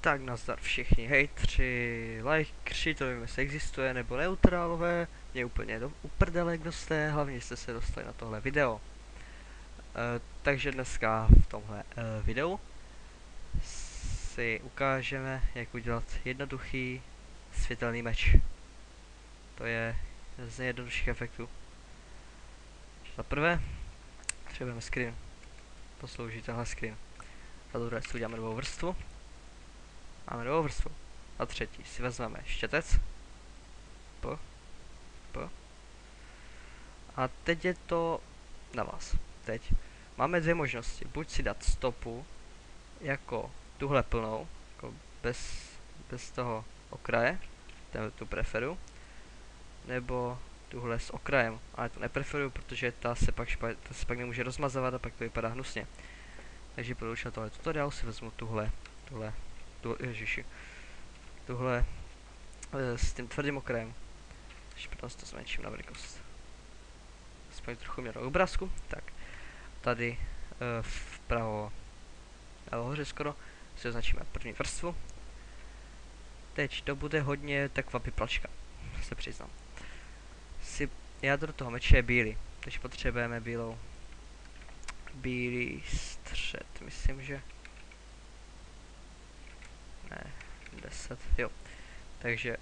Tak nazdar všichni hejtři, lajkři, to nevím, jestli existuje, nebo neutrálové, mě úplně do uprdele, kdo jste, hlavně jste se dostali na tohle video. Takže dneska v tomhle videu si ukážeme, jak udělat jednoduchý světelný meč. To je z nejjednodušších efektů. Za prvé, potřebujeme screen. Poslouží tenhle screen. Za druhé si uděláme novou vrstvu. Máme novou vrstvu. A třetí si vezmeme štětec. A teď je to na vás. Teď máme dvě možnosti. Buď si dát stopu jako tuhle plnou, jako bez toho okraje, tu preferu, nebo tuhle s okrajem, ale to nepreferuju, protože ta se pak nemůže rozmazovat a pak to vypadá hnusně. Takže pro účel tohle tutoriálu si vezmu tuhle s tím tvrdým okrajem. Ještě potom to zmenším na velikost. Aspoň trochu měl obrázku. Tak, tady vpravo nahoře skoro si označíme první vrstvu. Teď to bude hodně taková piplačka, se přiznám. Jádro toho meče je bílý, takže potřebujeme bílý střed, myslím, že ne, 10, jo. Takže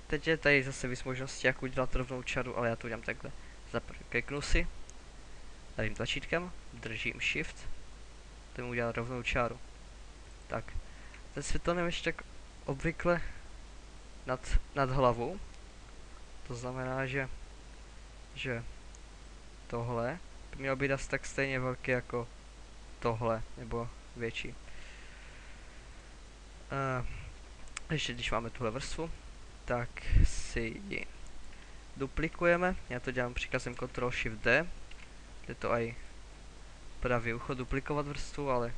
teď je tady zase víc možností, jak udělat rovnou čaru, ale já to udělám takhle. Za první kliknu si, dávím tlačítkem, držím shift, to mu udělat rovnou čáru. Tak, ten světelný meč tak obvykle nad hlavou, to znamená, že tohle by mělo být asi tak stejně velký jako tohle, nebo větší. Ještě když máme tuhle vrstvu, tak si ji duplikujeme. Já to dělám příkazem Ctrl+Shift+D. Jde to i pravý ucho duplikovat vrstvu, ale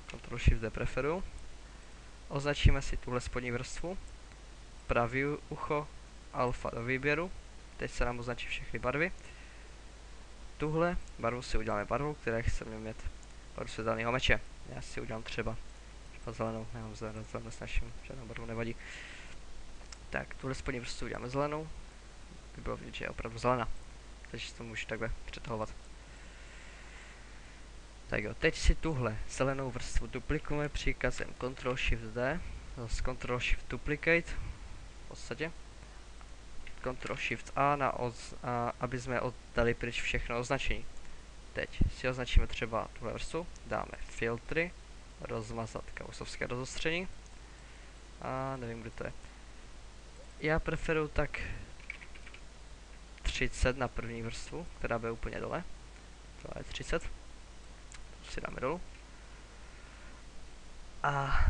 Ctrl+Shift+D preferuju. Označíme si tuhle spodní vrstvu. Pravý ucho alfa do výběru. Teď se nám označí všechny barvy. Tuhle barvu si uděláme barvou, které chceme mít barvu světelného meče. Já si udělám třeba zelenou, nemám zelenou, nesnažím, žádnou barvu nevadí. Tak, tuhle spodní vrstvu uděláme zelenou. By bylo vidět, že je opravdu zelená. Takže to můžu takhle přetahovat. Tak jo, teď si tuhle zelenou vrstvu duplikujeme příkazem Ctrl+Shift+D, z Ctrl+Shift+Duplicate, v podstatě. Ctrl+Shift+A, aby jsme oddali pryč všechno označení. Teď si označíme třeba tuhle vrstvu, dáme filtry, rozmazat kausovské rozostření a nevím, kde to je. Já preferuji tak 30 na první vrstvu, která bude úplně dole. To je 30. To si dáme dolů. A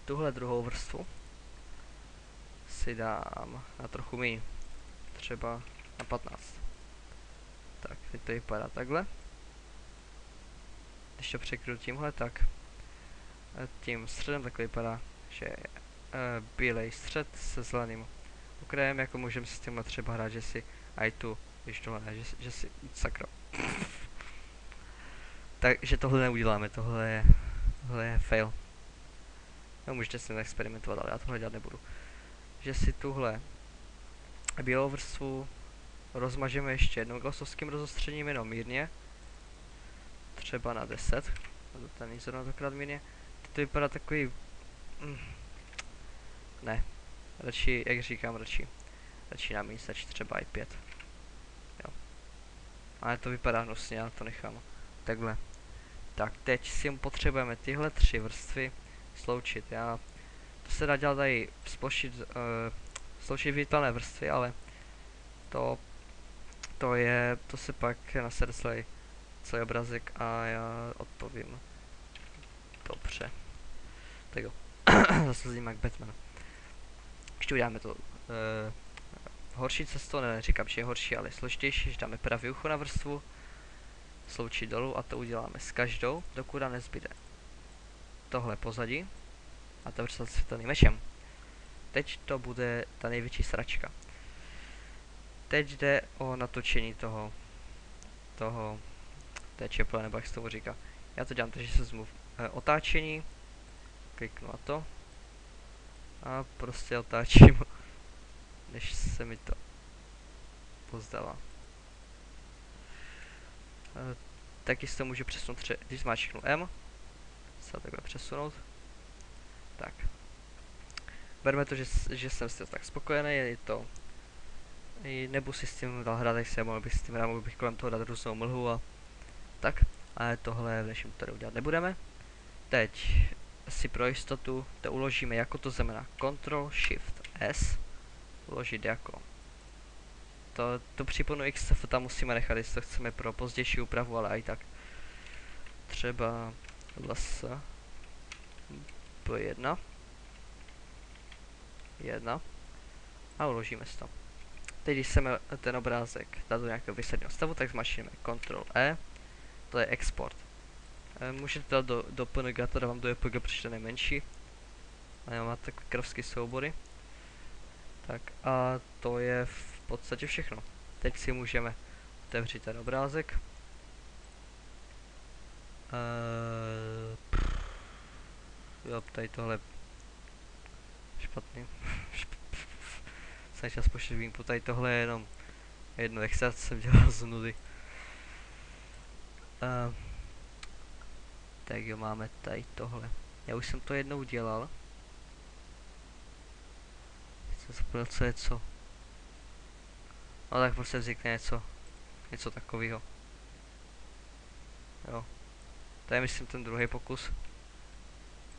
tuhle druhou vrstvu si dám na trochu méně. Třeba na 15. Tak, teď to vypadá takhle. Když to překryju tímhle, tak tím středem tak vypadá, že je bílej střed se zeleným okrajem, jako můžeme si s tímhle třeba hrát, že si aj tu, když tohle ne, že si sakra. Takže tohle neuděláme, tohle je fail. No, můžete si experimentovat, ale já tohle dělat nebudu. Že si tuhle bílou vrstvu rozmažeme ještě jednou gaussovským rozostřením, jenom mírně. Třeba na 10. To není zrovna dokrát mírně. Teď to vypadá takový... Ne. Radši, jak říkám, radši na méně stačí třeba i 5. Jo. Ale to vypadá hnusně, já to nechám. Takhle. Tak, teď si potřebujeme tyhle 3 vrstvy sloučit. To se dá dělat tady sloučit viditelné vrstvy, ale to se pak nasede celý obrazek a já odpovím. Dobře. Tak jo. Zase zním jak Batman. Ještě uděláme to horší cestou, neříkám, že je horší, ale složitější, že dáme pravý ucho na vrstvu, sloučit dolů a to uděláme s každou, dokud nám nezbyde tohle pozadí a ta vrstva světelným mečem. Teď to bude ta největší sračka. Teď jde o natočení té čeple, nebo jak se tomu říká. Já to dělám, takže se vezmu otáčení, kliknu na to a prostě otáčím, než se mi to pozdává. Taky se to můžu přesunout, když zmáčknu M, se takhle přesunout. Tak. Berme to, že jsem s tím tak spokojený, je to. Nebudu si s tím dál hrát, tak si mohl bych s tím hrát, mohl bych kolem toho dát různou mlhu a tak. Ale tohle v dnešním tady udělat nebudeme. Teď si pro jistotu to uložíme jako, to znamená Ctrl Shift S. Uložit jako. To připonu XF tam musíme nechat, jestli to chceme pro pozdější úpravu, ale i tak. Třeba ls P1 1 a uložíme si to. Teď, když chceme ten obrázek dát do nějakého výsledného stavu, tak zmačkneme Ctrl E, to je export. Můžete dát do PNG, to dávám do JPG, protože to je nejmenší. A já mám takové kravské soubory. Tak a to je v podstatě všechno. Teď si můžeme otevřít ten obrázek. Jo, tady tohle špatný. Jsem čas počít výjimku, tady tohle je jenom jedno extrakt, jsem dělal z nudy. Tak jo, máme tady tohle. Já už jsem to jednou dělal. Jsem zapomněl, co je co. No tak prostě vznikne něco takového. Jo. To je myslím ten druhý pokus.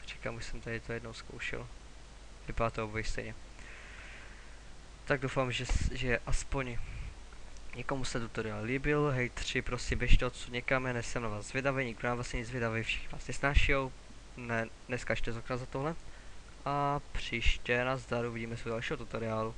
Čekám, už jsem tady to jednou zkoušel. Vypadá to obojí stejně. Tak doufám, že aspoň někomu se tutoriál líbil. Hejtři, prostě běžte odsud někam, já nejsem na vás zvědavý, nikdo na vás není zvědavý, všichni vás nesnášijou. Ne, neskažte z okna za tohle. A příště na zdar uvidíme se u dalšího tutoriálu.